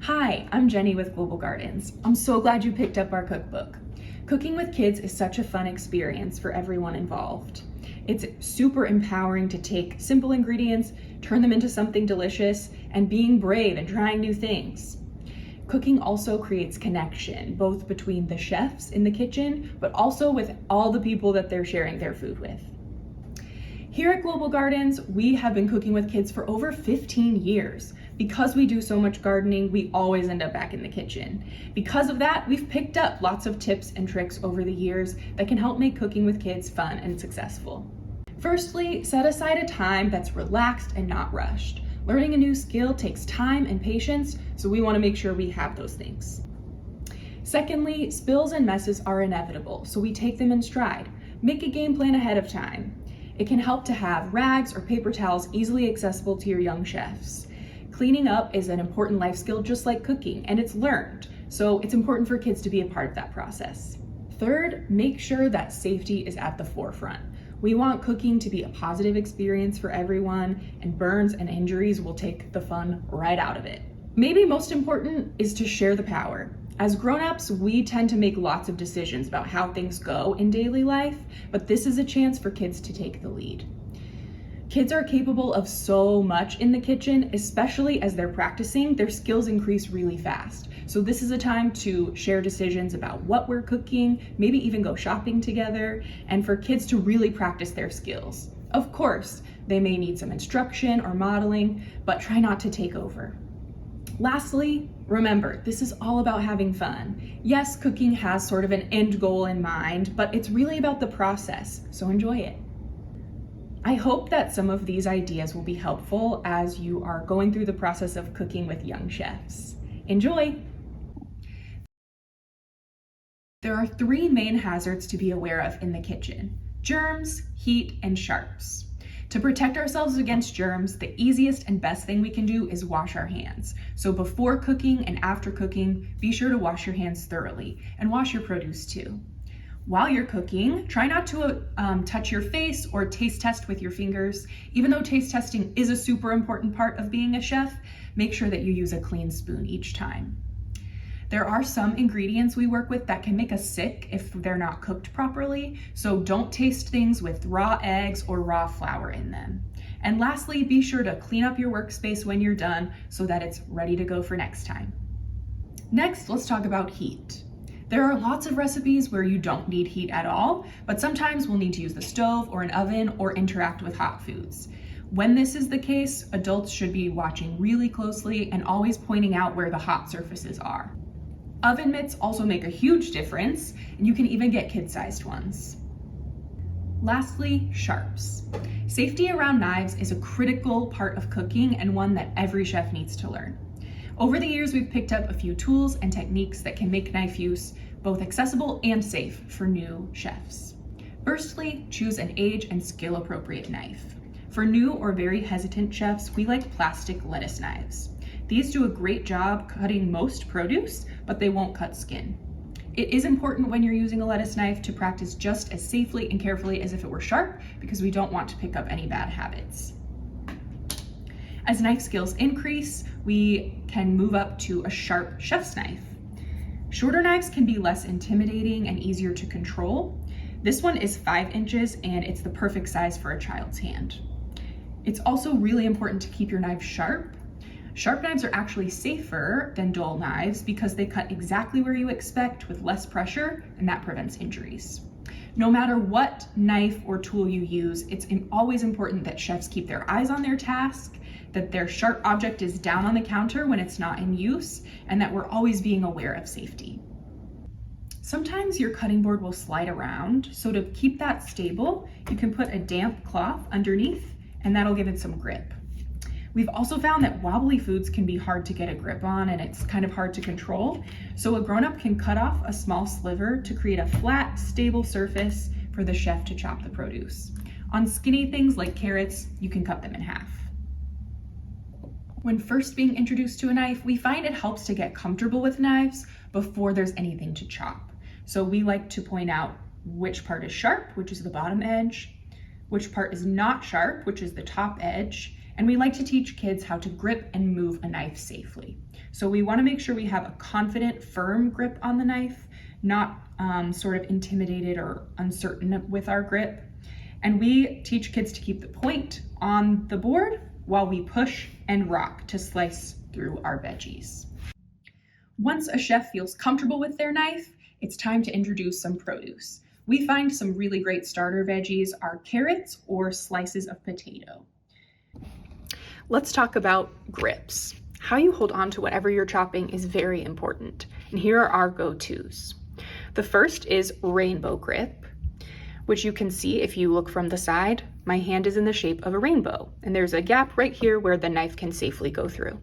Hi, I'm Jenny with Global Gardens. I'm so glad you picked up our cookbook. Cooking with kids is such a fun experience for everyone involved. It's super empowering to take simple ingredients, turn them into something delicious, and being brave and trying new things. Cooking also creates connection, both between the chefs in the kitchen, but also with all the people that they're sharing their food with. Here at Global Gardens, we have been cooking with kids for over 15 years. Because we do so much gardening, we always end up back in the kitchen. Because of that, we've picked up lots of tips and tricks over the years that can help make cooking with kids fun and successful. Firstly, set aside a time that's relaxed and not rushed. Learning a new skill takes time and patience, so we want to make sure we have those things. Secondly, spills and messes are inevitable, so we take them in stride. Make a game plan ahead of time. It can help to have rags or paper towels easily accessible to your young chefs. Cleaning up is an important life skill just like cooking, and it's learned, so it's important for kids to be a part of that process. Third, make sure that safety is at the forefront. We want cooking to be a positive experience for everyone, and burns and injuries will take the fun right out of it. Maybe most important is to share the power. As grown-ups, we tend to make lots of decisions about how things go in daily life, but this is a chance for kids to take the lead. Kids are capable of so much in the kitchen, especially as they're practicing, their skills increase really fast. So this is a time to share decisions about what we're cooking, maybe even go shopping together, and for kids to really practice their skills. Of course, they may need some instruction or modeling, but try not to take over. Lastly, remember, this is all about having fun. Yes, cooking has sort of an end goal in mind, but it's really about the process, so enjoy it. I hope that some of these ideas will be helpful as you are going through the process of cooking with young chefs. Enjoy! There are 3 main hazards to be aware of in the kitchen: germs, heat, and sharps. To protect ourselves against germs, the easiest and best thing we can do is wash our hands. So before cooking and after cooking, be sure to wash your hands thoroughly, and wash your produce too. While you're cooking, try not to touch your face or taste test with your fingers. Even though taste testing is a super important part of being a chef, make sure that you use a clean spoon each time. There are some ingredients we work with that can make us sick if they're not cooked properly, so don't taste things with raw eggs or raw flour in them. And lastly, be sure to clean up your workspace when you're done so that it's ready to go for next time. Next, let's talk about heat. There are lots of recipes where you don't need heat at all, but sometimes we'll need to use the stove or an oven or interact with hot foods. When this is the case, adults should be watching really closely and always pointing out where the hot surfaces are. Oven mitts also make a huge difference, and you can even get kid-sized ones. Lastly, sharps. Safety around knives is a critical part of cooking and one that every chef needs to learn. Over the years, we've picked up a few tools and techniques that can make knife use both accessible and safe for new chefs. Firstly, choose an age and skill appropriate knife. For new or very hesitant chefs, we like plastic lettuce knives. These do a great job cutting most produce, but they won't cut skin. It is important when you're using a lettuce knife to practice just as safely and carefully as if it were sharp, because we don't want to pick up any bad habits. As knife skills increase, we can move up to a sharp chef's knife. Shorter knives can be less intimidating and easier to control. This one is 5 inches and it's the perfect size for a child's hand. It's also really important to keep your knife sharp. Sharp knives are actually safer than dull knives because they cut exactly where you expect with less pressure, and that prevents injuries. No matter what knife or tool you use, it's always important that chefs keep their eyes on their task, that their sharp object is down on the counter when it's not in use, and that we're always being aware of safety. Sometimes your cutting board will slide around, so to keep that stable, you can put a damp cloth underneath, and that'll give it some grip. We've also found that wobbly foods can be hard to get a grip on, and it's kind of hard to control, so a grown-up can cut off a small sliver to create a flat, stable surface for the chef to chop the produce. On skinny things like carrots, you can cut them in half. When first being introduced to a knife, we find it helps to get comfortable with knives before there's anything to chop. So we like to point out which part is sharp, which is the bottom edge, which part is not sharp, which is the top edge, And we like to teach kids how to grip and move a knife safely. So we want to make sure we have a confident, firm grip on the knife, not sort of intimidated or uncertain with our grip. And we teach kids to keep the point on the board while we push and rock to slice through our veggies. Once a chef feels comfortable with their knife, it's time to introduce some produce. We find some really great starter veggies are carrots or slices of potato. Let's talk about grips. How you hold on to whatever you're chopping is very important, and here are our go-tos. The first is rainbow grip, which you can see if you look from the side. My hand is in the shape of a rainbow, and there's a gap right here where the knife can safely go through.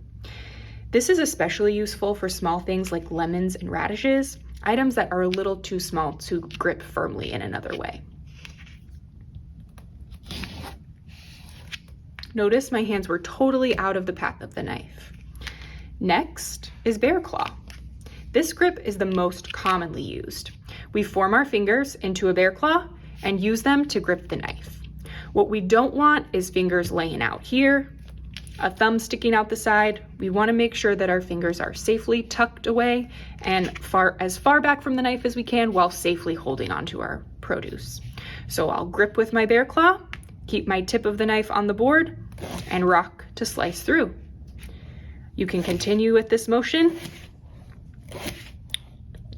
This is especially useful for small things like lemons and radishes, items that are a little too small to grip firmly in another way. Notice my hands were totally out of the path of the knife. Next is bear claw. This grip is the most commonly used. We form our fingers into a bear claw and use them to grip the knife. What we don't want is fingers laying out here, a thumb sticking out the side. We want to make sure that our fingers are safely tucked away and as far back from the knife as we can while safely holding onto our produce. So I'll grip with my bear claw, keep my tip of the knife on the board, and rock to slice through. You can continue with this motion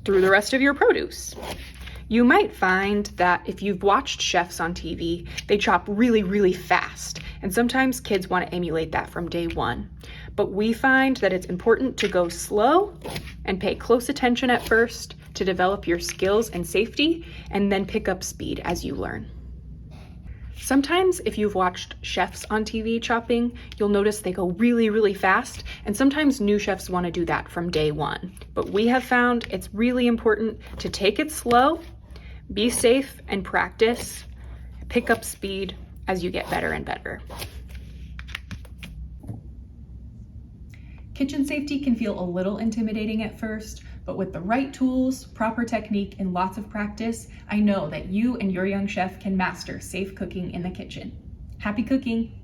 through the rest of your produce. You might find that if you've watched chefs on TV, they chop really, really fast, and sometimes kids want to emulate that from day one. But we find that it's important to go slow and pay close attention at first to develop your skills and safety, and then pick up speed as you learn. Sometimes if you've watched chefs on TV chopping, you'll notice they go really, really fast, and sometimes new chefs want to do that from day one. But we have found it's really important to take it slow, be safe, and practice. Pick up speed as you get better and better. Kitchen safety can feel a little intimidating at first, but with the right tools, proper technique, and lots of practice, I know that you and your young chef can master safe cooking in the kitchen. Happy cooking!